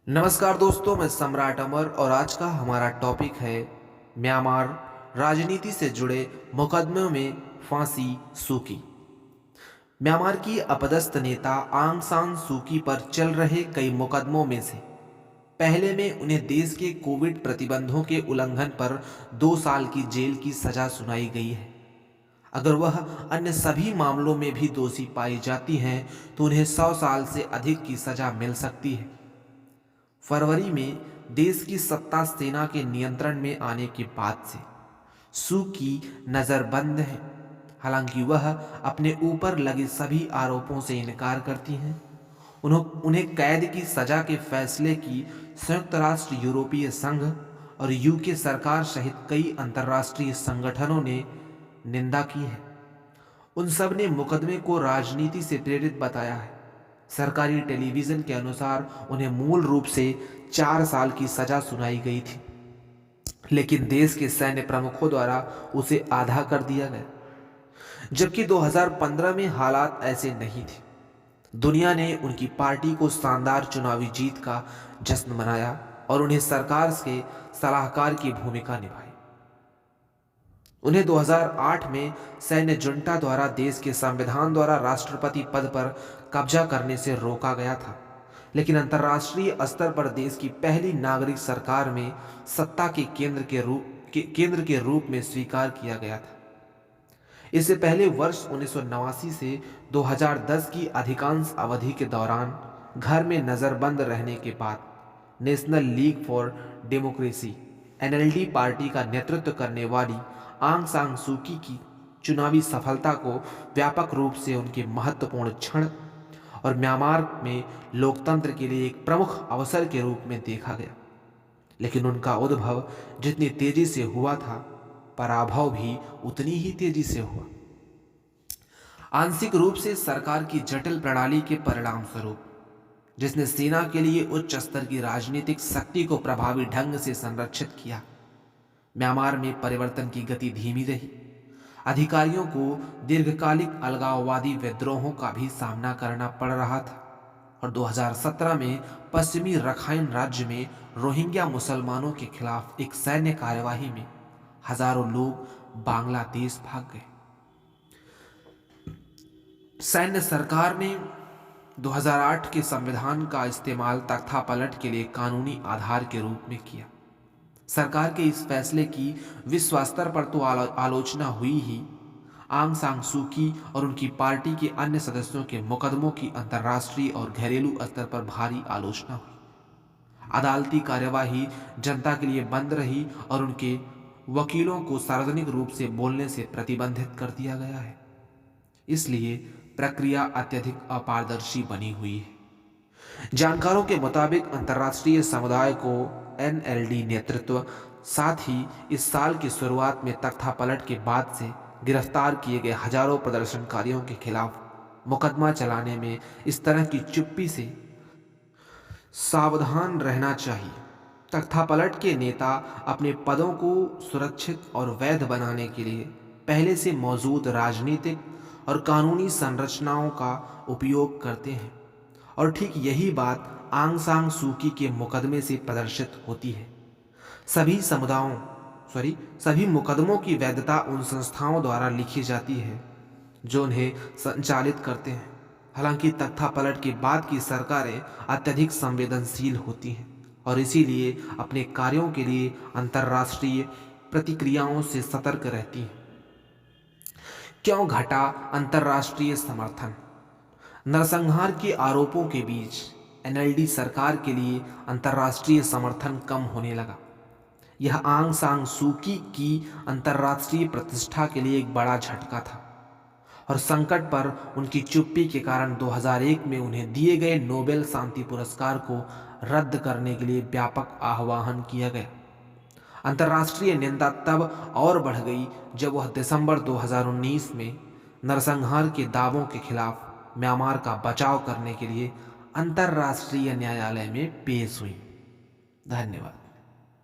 नमस्कार दोस्तों, मैं सम्राट अमर और आज का हमारा टॉपिक है म्यांमार राजनीति से जुड़े मुकदमों में फांसी सूकी। म्यांमार की अपदस्थ नेता आंग सान सूकी पर चल रहे कई मुकदमों में से पहले में उन्हें देश के कोविड प्रतिबंधों के उल्लंघन पर 2 साल की जेल की सजा सुनाई गई है। अगर वह अन्य सभी मामलों में भी दोषी पाई जाती हैं तो उन्हें 100 साल से अधिक की सजा मिल सकती है। फरवरी में देश की सत्ता सेना के नियंत्रण में आने के बाद से सू की नज़रबंद है। हालांकि वह अपने ऊपर लगे सभी आरोपों से इनकार करती हैं। उन्हें कैद की सजा के फैसले की संयुक्त राष्ट्र, यूरोपीय संघ और यूके सरकार सहित कई अंतर्राष्ट्रीय संगठनों ने निंदा की है। उन सब ने मुकदमे को राजनीति से प्रेरित बताया है। सरकारी टेलीविजन के अनुसार उन्हें मूल रूप से 4 साल की सजा सुनाई गई थी, लेकिन देश के सैन्य प्रमुखों द्वारा उसे आधा कर दिया गया। जबकि 2015 में हालात ऐसे नहीं थे। दुनिया ने उनकी पार्टी को शानदार चुनावी जीत का जश्न मनाया और उन्हें सरकार के सलाहकार की भूमिका निभाई। उन्हें 2008 में सैन्य जुंटा द्वारा देश के संविधान द्वारा राष्ट्रपति पद पर कब्जा करने से रोका गया था, लेकिन अंतर्राष्ट्रीय स्तर पर देश की पहली नागरिक सरकार में सत्ता के केंद्र के रूप में स्वीकार किया गया था। इससे पहले वर्ष 1989 से 2010 की अधिकांश अवधि के दौरान घर में नजरबंद रहने के बाद national league for democracy NLD party का नेतृत्व करने वाली आंग सान सूकी की चुनावी सफलता को व्यापक रूप से उनके महत्वपूर्ण क्षण और म्यांमार में लोकतंत्र के लिए एक प्रमुख अवसर के रूप में देखा गया। लेकिन उनका उद्भव जितनी तेजी से हुआ था, पराभव भी उतनी ही तेजी से हुआ। आंशिक रूप से सरकार की जटिल प्रणाली के परिणाम स्वरूप, जिसने सेना के लिए उच्च स्तर की राजनीतिक शक्ति को प्रभावी ढंग से संरक्षित किया। म्यांमार में परिवर्तन की गति धीमी रही। अधिकारियों को दीर्घकालिक अलगाववादी विद्रोहों का भी सामना करना पड़ रहा था और 2017 में पश्चिमी रखाइन राज्य में रोहिंग्या मुसलमानों के खिलाफ एक सैन्य कार्यवाही में हजारों लोग बांग्लादेश भाग गए। सैन्य सरकार ने 2008 के संविधान का इस्तेमाल तख्तापलट के लिए कानूनी आधार के रूप में किया। सरकार के इस फैसले की विश्व स्तर पर तो आलोचना हुई ही, आंग सान सूकी और उनकी पार्टी के अन्य सदस्यों के मुकदमों की अंतर्राष्ट्रीय और घरेलू स्तर पर भारी आलोचना हुई। अदालती कार्यवाही जनता के लिए बंद रही और उनके वकीलों को सार्वजनिक रूप से बोलने से प्रतिबंधित कर दिया गया है। इसलिए प्रक्रिया अत्यधिक अपारदर्शी बनी हुई है। जानकारों के मुताबिक अंतर्राष्ट्रीय समुदाय को एनएलडी नेतृत्व, साथ ही इस साल की शुरुआत में तख्तापलट के बाद से गिरफ्तार किए गए हजारों प्रदर्शनकारियों के खिलाफ मुकदमा चलाने में इस तरह की चुप्पी से सावधान रहना चाहिए। तख्तापलट के नेता अपने पदों को सुरक्षित और वैध बनाने के लिए पहले से मौजूद राजनीतिक और कानूनी संरचनाओं का उपयोग करते हैं और ठीक यही बात आंग सान सूकी के मुकदमे से प्रदर्शित होती है। सभी मुकदमों की वैधता उन संस्थाओं द्वारा लिखी जाती है जो उन्हें संचालित करते हैं। हालांकि तख्तापलट के बाद की सरकारें अत्यधिक संवेदनशील होती हैं और इसीलिए अपने कार्यों के लिए अंतर्राष्ट्रीय प्रतिक्रियाओं से सतर्क रहती हैं। क्यों घटा अंतर्राष्ट्रीय समर्थन? नरसंहार के आरोपों के बीच एनएलडी सरकार के लिए अंतर्राष्ट्रीय समर्थन कम होने लगा। यह आंग सान सूकी की अंतर्राष्ट्रीय प्रतिष्ठा के लिए एक बड़ा झटका था और संकट पर उनकी चुप्पी के कारण 2001 में उन्हें दिए गए नोबेल शांति पुरस्कार को रद्द करने के लिए व्यापक आह्वान किया गया। अंतर्राष्ट्रीय निंदा तब और बढ़ गई जब वह दिसंबर 2019 में नरसंहार के दावों के खिलाफ म्यांमार का बचाव करने के लिए अंतर्राष्ट्रीय न्यायालय में पेश हुई। धन्यवाद।